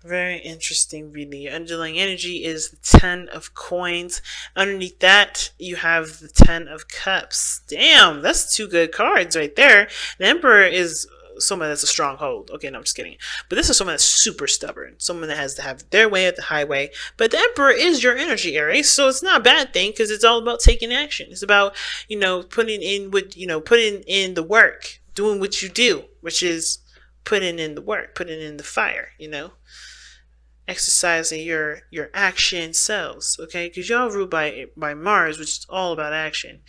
Very interesting reading. Your underlying energy is the Ten of Coins. Underneath that, you have the Ten of Cups. Damn, that's two good cards right there. The Emperor is someone that's a stronghold. Okay, no, I'm just kidding. But this is someone that's super stubborn. Someone that has to have their way at the highway. But the Emperor is your energy, Aries. So it's not a bad thing because it's all about taking action. It's about, putting in the work, doing what you do, which is putting in the work, putting in the fire. Exercising your action cells, okay? Because y'all ruled by Mars, which is all about action,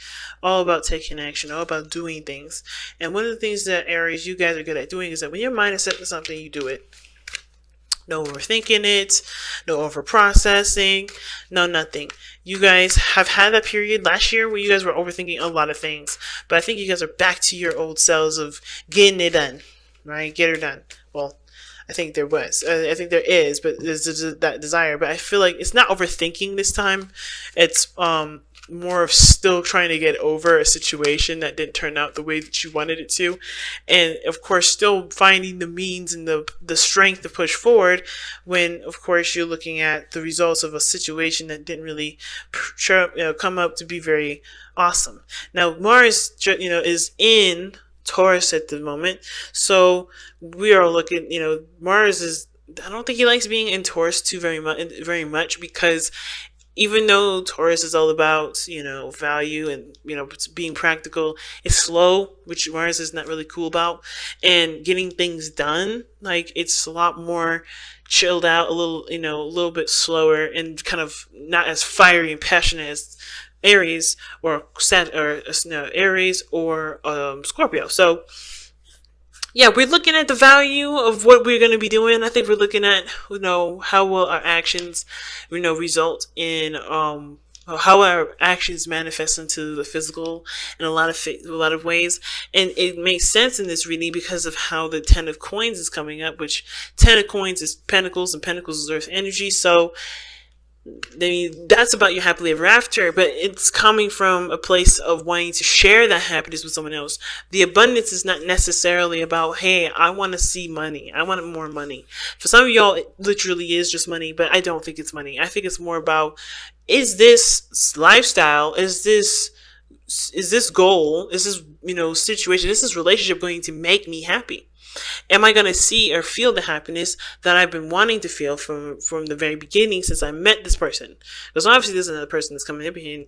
all about taking action, all about doing things. And one of the things that Aries, you guys are good at doing is that when your mind is set to something, you do it. No overthinking it, no over processing, no nothing. You guys have had that period last year where you guys were overthinking a lot of things, but I think you guys are back to your old selves of getting it done, right? Get her done. Well, I think there was. I think there is, but there's that desire. But I feel like it's not overthinking this time. It's more of still trying to get over a situation that didn't turn out the way that you wanted it to, and of course, still finding the means and the strength to push forward. When of course you're looking at the results of a situation that didn't really come up to be very awesome. Now Mars, is in Taurus at the moment. So we are looking, Mars is, I don't think he likes being in Taurus too very much because even though Taurus is all about, value and, being practical, it's slow, which Mars is not really cool about, and getting things done. Like, it's a lot more chilled out, a little bit slower and kind of not as fiery and passionate as Aries or Aries or Scorpio. So yeah, we're looking at the value of what we're going to be doing. I think we're looking at how will our actions result in how our actions manifest into the physical in a lot of ways. And it makes sense in this reading because of how the Ten of Coins is coming up, which Ten of Coins is Pentacles, and Pentacles is Earth energy. So that's about your happily ever after, but it's coming from a place of wanting to share that happiness with someone else. The abundance is not necessarily about, hey, I want to see money. I want more money. For some of y'all, it literally is just money, but I don't think it's money. I think it's more about, is this lifestyle, is this goal, is this, situation, is this relationship going to make me happy? Am I going to see or feel the happiness that I've been wanting to feel from the very beginning since I met this person? Because obviously there's another person that's coming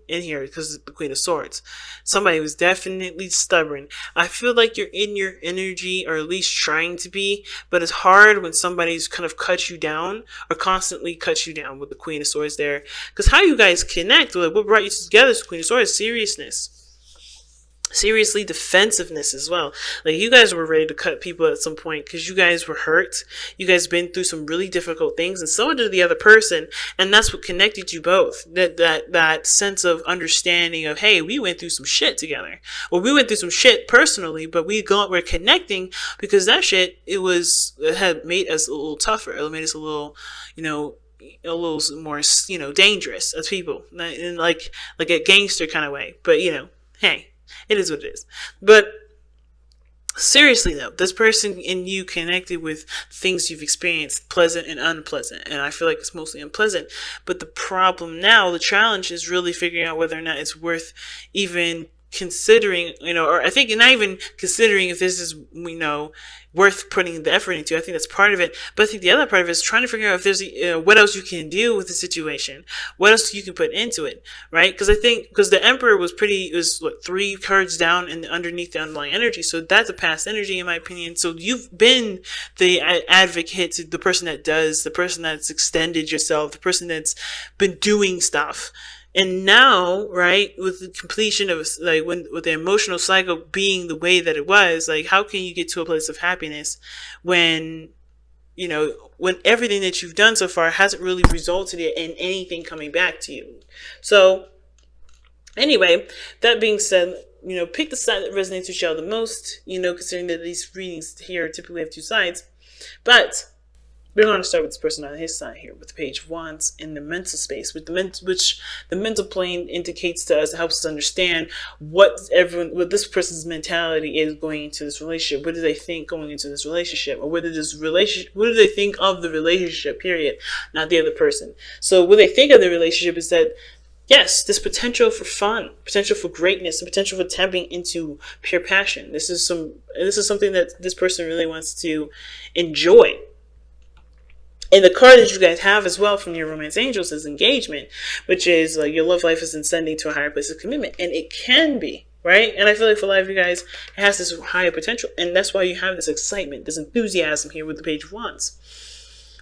in here because of the Queen of Swords. Somebody who's definitely stubborn. I feel like you're in your energy, or at least trying to be, but it's hard when somebody's kind of cut you down or constantly cuts you down with the Queen of Swords there. Because how you guys connect, like what brought you together is the Queen of Swords, seriousness. Seriously, defensiveness as well. Like, you guys were ready to cut people at some point because you guys were hurt. You guys been through some really difficult things, and so did the other person, and that's what connected you both. That sense of understanding of, hey, we went through some shit together, or we went through some shit personally, but we're connecting because that shit it had made us a little tougher. It made us a little, a little more, dangerous as people, in like a gangster kind of way. But hey. It is what it is. But seriously though, this person and you connected with things you've experienced, pleasant and unpleasant, and I feel like it's mostly unpleasant. But the problem now, the challenge is really figuring out whether or not it's worth even considering, or I think not even considering if this is, worth putting the effort into. I think that's part of it. But I think the other part of it is trying to figure out if there's, what else you can do with the situation. What else you can put into it, right? Because the Emperor was what, 3 cards down and underneath the underlying energy. So that's a past energy in my opinion. So you've been the advocate to the person the person that's extended yourself, the person that's been doing stuff. And now, right, with the completion of, with the emotional cycle being the way that it was, like, how can you get to a place of happiness when, when everything that you've done so far hasn't really resulted in anything coming back to you? So, anyway, that being said, pick the side that resonates with you the most, considering that these readings here typically have 2 sides. But We're going to start with this person on his side here with the Page of Wands in the mental space, with which the mental plane indicates to us, helps us understand what this person's mentality is going into this relationship. What do they think going into this relationship, or what do they think of the relationship? Period, not the other person. So what they think of the relationship is that, yes, this potential for fun, potential for greatness, and potential for tapping into pure passion. This is something that this person really wants to enjoy. And the card that you guys have as well from your romance angels is engagement, which is like your love life is ascending to a higher place of commitment. And it can be, right? And I feel like for a lot of you guys, it has this higher potential. And that's why you have this excitement, this enthusiasm here with the Page of Wands.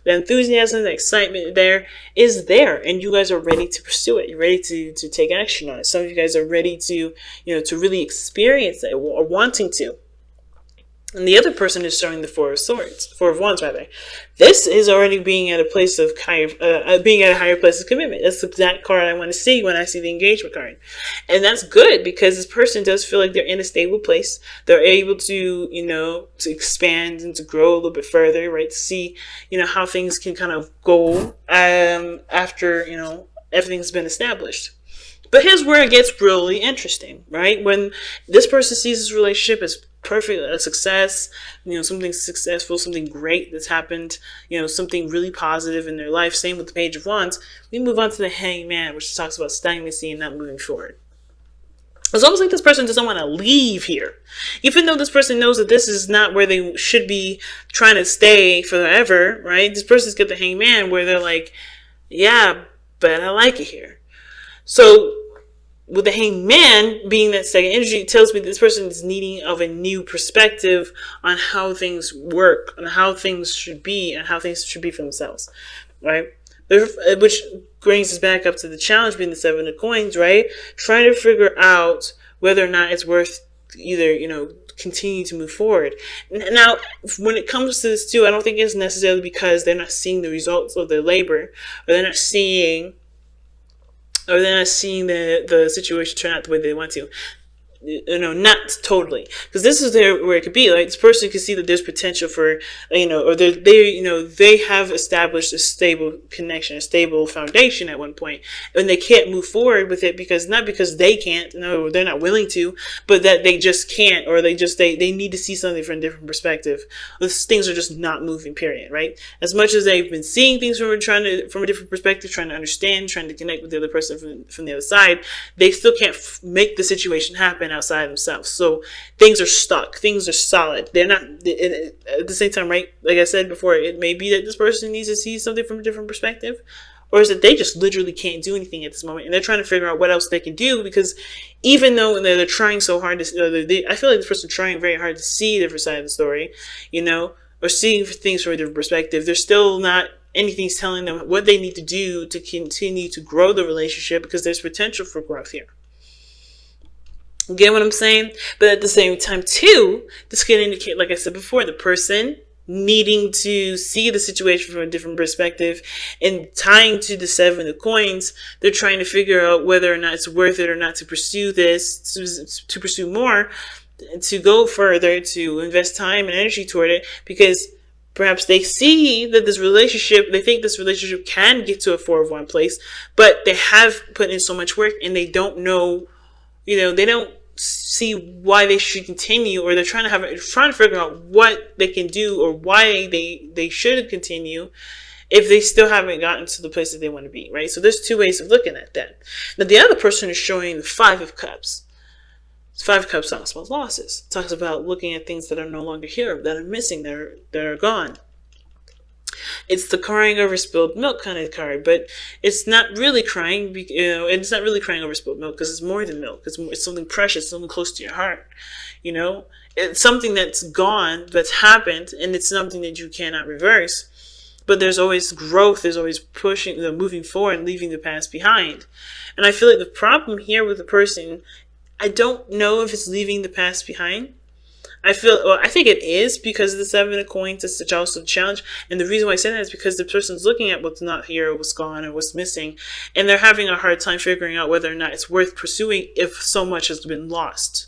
The enthusiasm, the excitement there is there, and you guys are ready to pursue it. You're ready to take action on it. Some of you guys are ready to, to really experience it, or wanting to. And the other person is showing the Four of Wands rather. This is already being at a place of being at a higher place of commitment. That's the exact card I want to see when I see the engagement card. And that's good, because this person does feel like they're in a stable place. They're able to, to expand and to grow a little bit further, right? To see, how things can kind of go after, everything's been established. But here's where it gets really interesting, right? When this person sees this relationship as perfect, a success, something successful, something great that's happened, something really positive in their life. Same with the Page of Wands. We move on to the Hangman, which talks about stagnancy and not moving forward. It's almost like this person doesn't want to leave here. Even though this person knows that this is not where they should be trying to stay forever, right? This person's got the Hangman where they're like, yeah, but I like it here. So with the Hangman being that second energy, it tells me this person is needing of a new perspective on how things work, on how things should be, and how things should be for themselves, right? Which brings us back up to the challenge being the Seven of Coins, right? Trying to figure out whether or not it's worth either, continue to move forward. Now, when it comes to this too, I don't think it's necessarily because they're not seeing the results of their labor, or they're not seeing the situation turn out the way they want to. Not totally, because this is where it could be. Like, this person can see that there's potential for, or they have established a stable connection, a stable foundation at one point, and they can't move forward with it not because they can't, no, they're not willing to, but that they just can't, or they need to see something from a different perspective. Things are just not moving, period, right? As much as they've been seeing things from a different perspective, trying to understand, trying to connect with the other person from the other side, they still can't make the situation happen outside themselves. So things are stuck, things are solid. They're not at the same time, right? Like I said before, it may be that this person needs to see something from a different perspective, or is that they just literally can't do anything at this moment, and they're trying to figure out what else they can do, because even though they're trying so hard to, I feel like this person trying very hard to see a different side of the story, or seeing things from a different perspective, they're still not, anything's telling them what they need to do to continue to grow the relationship, because there's potential for growth here. Get what I'm saying? But at the same time too, this can indicate, like I said before, the person needing to see the situation from a different perspective, and tying to the Seven of Coins, they're trying to figure out whether or not it's worth it or not to pursue this, to pursue more, to go further, to invest time and energy toward it, because perhaps they see that they think this relationship can get to a Four of Wands place, but they have put in so much work, and they don't know, they don't see why they should continue, or they're trying to figure out what they can do, or why they should continue if they still haven't gotten to the place that they want to be, right? So there's two ways of looking at that. Now, the other person is showing the Five of Cups. Five of Cups talks about losses. It talks about looking at things that are no longer here, that are missing, that are gone. It's the crying over spilled milk kind of card, but it's not really crying, it's not really crying over spilled milk, because it's more than milk. It's something precious, something close to your heart, It's something that's gone, that's happened, and it's something that you cannot reverse. But there's always growth, there's always pushing, moving forward and leaving the past behind. And I feel like the problem here with the person, I don't know if it's leaving the past behind. I think it is, because of the Seven of Coins. It's also a challenge, and the reason why I say that is because the person's looking at what's not here, what's gone, or what's missing, and they're having a hard time figuring out whether or not it's worth pursuing if so much has been lost.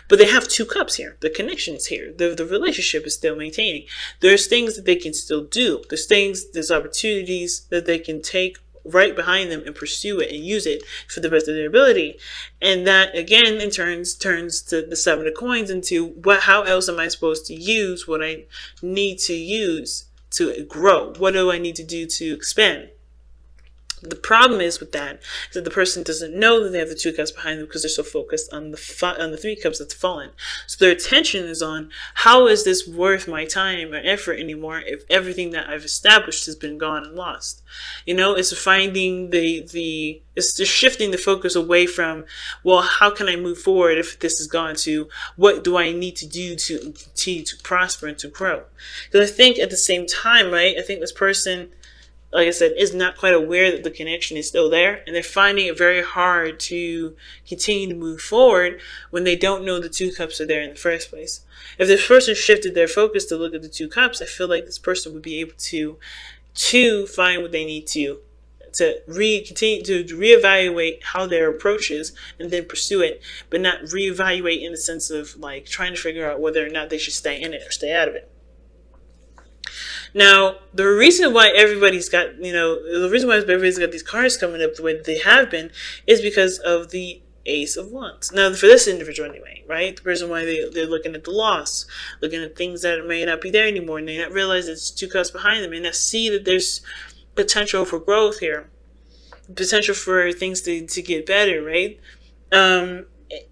But they have two cups here. The connection is here. The relationship is still maintaining. There's things that they can still do. There's opportunities that they can take right behind them and pursue it and use it for the best of their ability. And that again in turns to the seven of coins into how else am I supposed to use what I need to use to grow? What do I need to do to expand? The problem is with that is that the person doesn't know that they have the two cups behind them because they're so focused on the three cups that's fallen. So their attention is on how is this worth my time or effort anymore if everything that I've established has been gone and lost. It's finding it's just shifting the focus away from, well, how can I move forward if this is gone, to what do I need to do to continue to prosper and to grow? Because I think at the same time, right, I think this person, like I said, is not quite aware that the connection is still there. And they're finding it very hard to continue to move forward when they don't know the two cups are there in the first place. If this person shifted their focus to look at the two cups, I feel like this person would be able to find what they need to continue to reevaluate how their approach is and then pursue it, but not reevaluate in the sense of like trying to figure out whether or not they should stay in it or stay out of it. Now, the reason why everybody's got these cards coming up the way that they have been is because of the Ace of Wands. Now, for this individual anyway, right? The reason why they're looking at the loss, looking at things that may not be there anymore, and they not realize it's two cups behind them, and not see that there's potential for growth here, potential for things to get better, right? And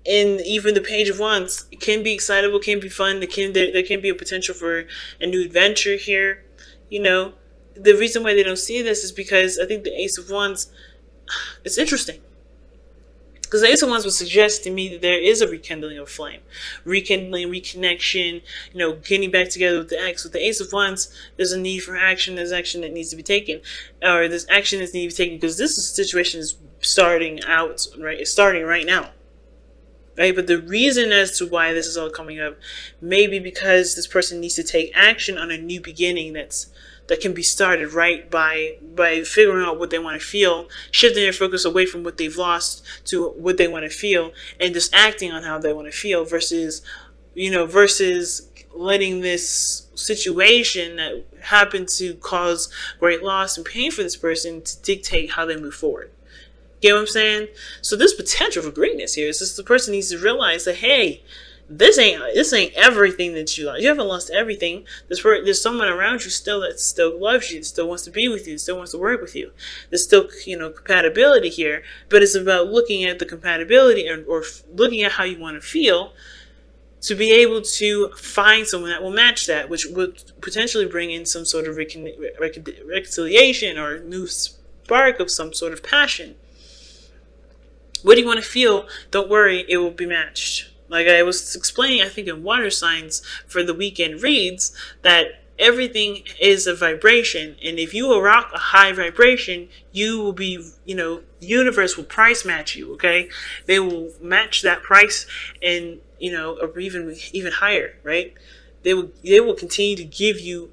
even the Page of Wands can be excitable, can be fun. There can be a potential for a new adventure here. The reason why they don't see this is because I think the Ace of Wands, it's interesting. Because the Ace of Wands would suggest to me that there is a rekindling of flame. Rekindling, reconnection, getting back together with the ex. With the Ace of Wands, there's a need for action. There's action that needs to be taken. Or there's action that needs to be taken because this situation is starting out, right? It's starting right now. Right? But the reason as to why this is all coming up may be because this person needs to take action on a new beginning that can be started right by figuring out what they want to feel, shifting their focus away from what they've lost to what they want to feel, and just acting on how they want to feel versus letting this situation that happened to cause great loss and pain for this person to dictate how they move forward. Get what I'm saying? So there's potential for greatness here. It's just the person needs to realize that, hey, this ain't everything that you lost. You haven't lost everything. There's someone around you that still loves you, that still wants to be with you, that still wants to work with you. There's still compatibility here, but it's about looking at the compatibility or looking at how you want to feel to be able to find someone that will match that, which would potentially bring in some sort of reconciliation or a new spark of some sort of passion. What do you want to feel? Don't worry, it will be matched. Like I was explaining, I think in water signs for the weekend reads, that everything is a vibration. And if you rock a high vibration, you will be, the universe will price match you, okay? They will match that price and, or even higher, right? They will continue to give you,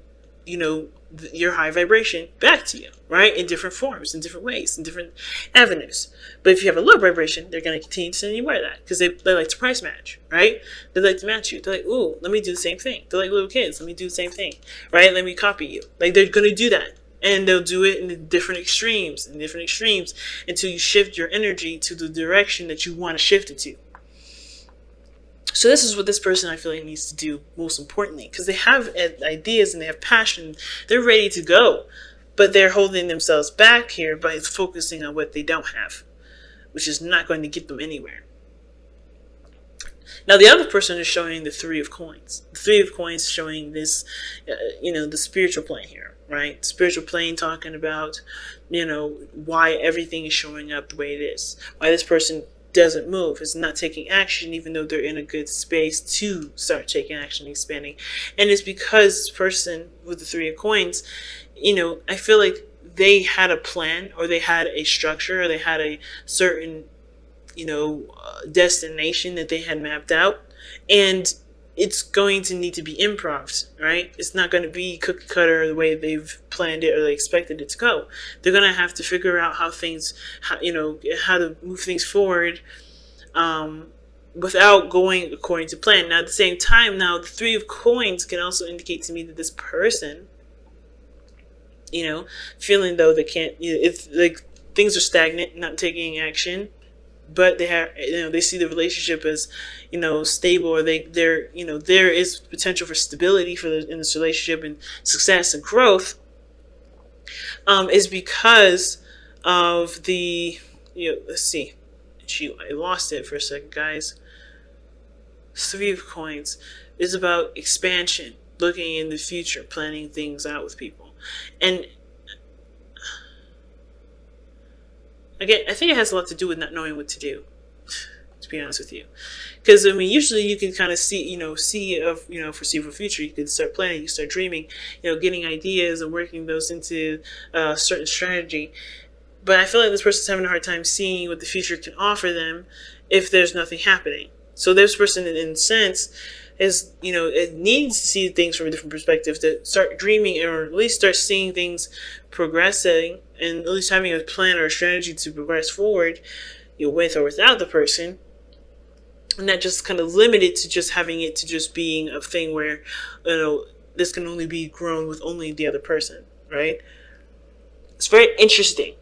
your high vibration back to you, right? In different forms, in different ways, in different avenues. But if you have a low vibration, they're going to continue to send you wear that because they like to price match, right? They like to match you. They're like, ooh, let me do the same thing. They're like little kids. Let me do the same thing, right? Let me copy you. Like they're going to do that. And they'll do it in different extremes, until you shift your energy to the direction that you want to shift it to. So this is what this person I feel like needs to do most importantly, because they have ideas and they have passion. They're ready to go, but they're holding themselves back here by focusing on what they don't have, which is not going to get them anywhere. Now the other person is showing the Three of Coins. The Three of Coins showing this, the spiritual plane here, right? Spiritual plane talking about, why everything is showing up the way it is. Why this person doesn't move, is not taking action even though they're in a good space to start taking action and expanding. And it's because this person with the Three of Coins, I feel like they had a plan or they had a structure or they had a certain destination that they had mapped out, and it's going to need to be improv, right? It's not going to be cookie cutter the way they've planned it or they expected it to go. They're going to have to figure out how to move things forward, without going according to plan. Now, at the same time, now the Three of Coins can also indicate to me that this person, feeling though they can't, it's like things are stagnant, not taking action, but they have, they see the relationship as, stable, or there is potential for stability in this relationship and success and growth, is because of the, let's see, I lost it for a second, guys. Three of Coins is about expansion, looking in the future, planning things out with people. And again, I think it has a lot to do with not knowing what to do, to be honest with you. Because, usually you can kind of see a foreseeable future. You can start planning, you start dreaming, getting ideas and working those into a certain strategy. But I feel like this person's having a hard time seeing what the future can offer them if there's nothing happening. So this person, in a sense, is, it needs to see things from a different perspective, to start dreaming, or at least start seeing things progressing, and at least having a plan or a strategy to progress forward, with or without the person. And not just kind of limited to just having it to just being a thing where, this can only be grown with only the other person, right? It's very interesting.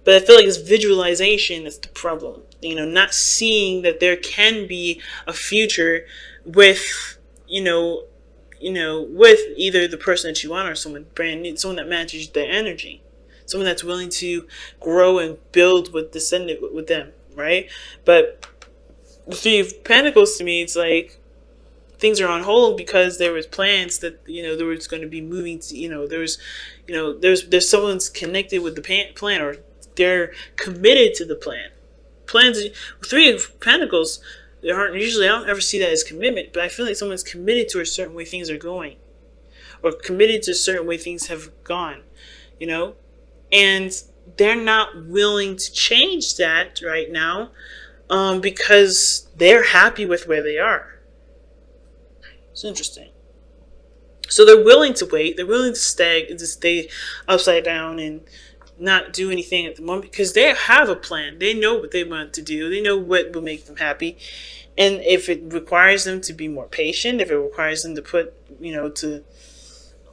But I feel like it's visualization that's the problem. Not seeing that there can be a future with, with either the person that you want or someone brand new, someone that matches their energy, someone that's willing to grow and build with them, right? But the Three of Pentacles, to me, it's like things are on hold because there was plans that, there was going to be moving to, there's someone's connected with the plan, or they're committed to the plan. Plans, Three of Pentacles, I don't ever see that as commitment, but I feel like someone's committed to a certain way things are going, or committed to a certain way things have gone, and they're not willing to change that right now, because they're happy with where they are. It's interesting. So they're willing to wait. They're willing to stay upside down and not do anything at the moment, because they have a plan. They know what they want to do. They know what will make them happy. And if it requires them to be more patient, if it requires them to to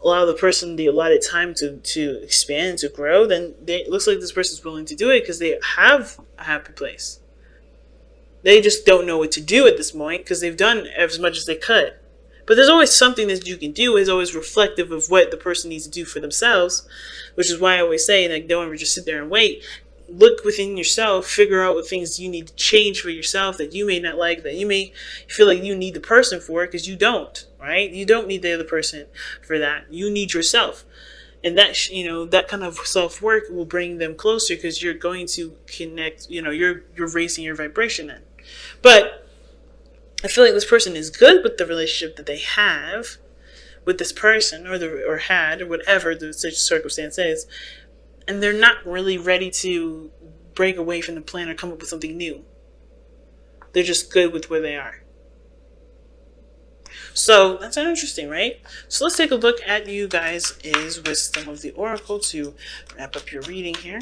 allow the person the allotted time to expand, to grow, then it looks like this person's willing to do it because they have a happy place. They just don't know what to do at this point because they've done as much as they could. But there's always something that you can do. Is always reflective of what the person needs to do for themselves, which is why I always say, don't ever just sit there and wait. Look within yourself, figure out what things you need to change for yourself that you may not like, that you may feel like you need the person for, because you don't, right? You don't need the other person for that. You need yourself. And that, that kind of self-work will bring them closer, because you're going to connect, you're raising your vibration then. But I feel like this person is good with the relationship that they have with this person, or had, or whatever the circumstance is, and they're not really ready to break away from the plan or come up with something new. They're just good with where they are. So that's interesting, right? So let's take a look at you guys' wisdom of the Oracle to wrap up your reading here.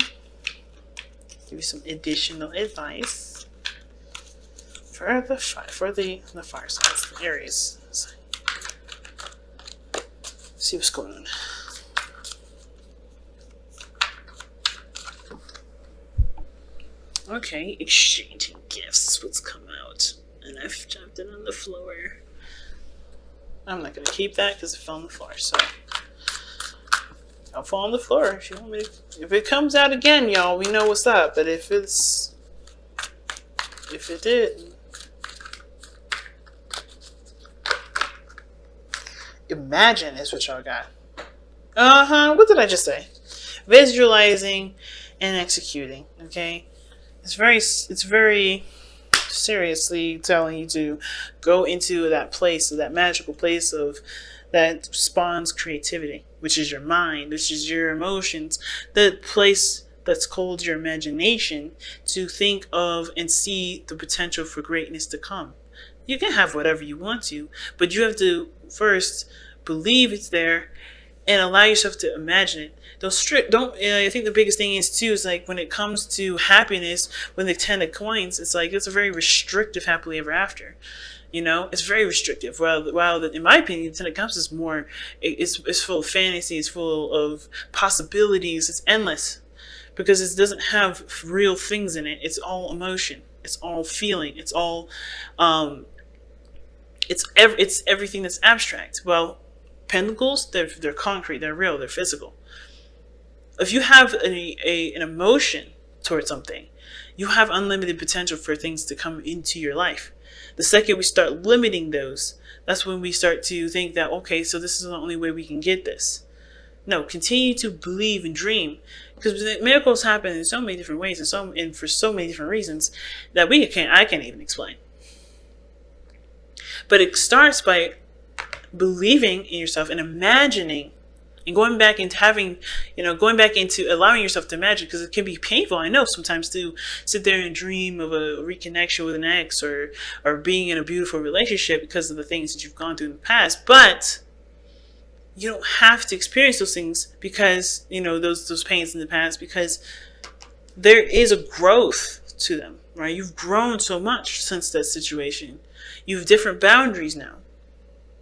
Give you some additional advice for the fire signs, the Aries. Let's see what's going on. Okay, exchanging gifts is what's come out. And I've dropped it on the floor. I'm not going to keep that because it fell on the floor. So I'll fall on the floor if you want me to. If it comes out again, y'all, we know what's up. But if it did, imagine is what y'all got. What did I just say? Visualizing and executing. Okay, it's very seriously telling you to go into that place, of that magical place of that spawns creativity, which is your mind, which is your emotions, the place that's called your imagination, to think of and see the potential for greatness to come. You can have whatever you want to, but you have to first believe it's there and allow yourself to imagine it. Don't. I think the biggest thing is too is like when it comes to happiness, when the 10 of coins, it's like it's a very restrictive happily ever after. It's very restrictive. While in my opinion, the 10 of cups is more. It's full of fantasy. It's full of possibilities. It's endless because it doesn't have real things in it. It's all emotion. It's all feeling. It's all. It's everything that's abstract. Well, pentacles, they're concrete, they're real, they're physical. If you have an emotion towards something, you have unlimited potential for things to come into your life. The second we start limiting those, that's when we start to think that, okay, so this is the only way we can get this. No, continue to believe and dream, because miracles happen in so many different ways and for so many different reasons that I can't even explain. But it starts by believing in yourself and imagining and going back into allowing yourself to imagine, because it can be painful. I know sometimes to sit there and dream of a reconnection with an ex or being in a beautiful relationship because of the things that you've gone through in the past. But you don't have to experience those things because, those pains in the past, because there is a growth to them, right? You've grown so much since that situation. You have different boundaries now.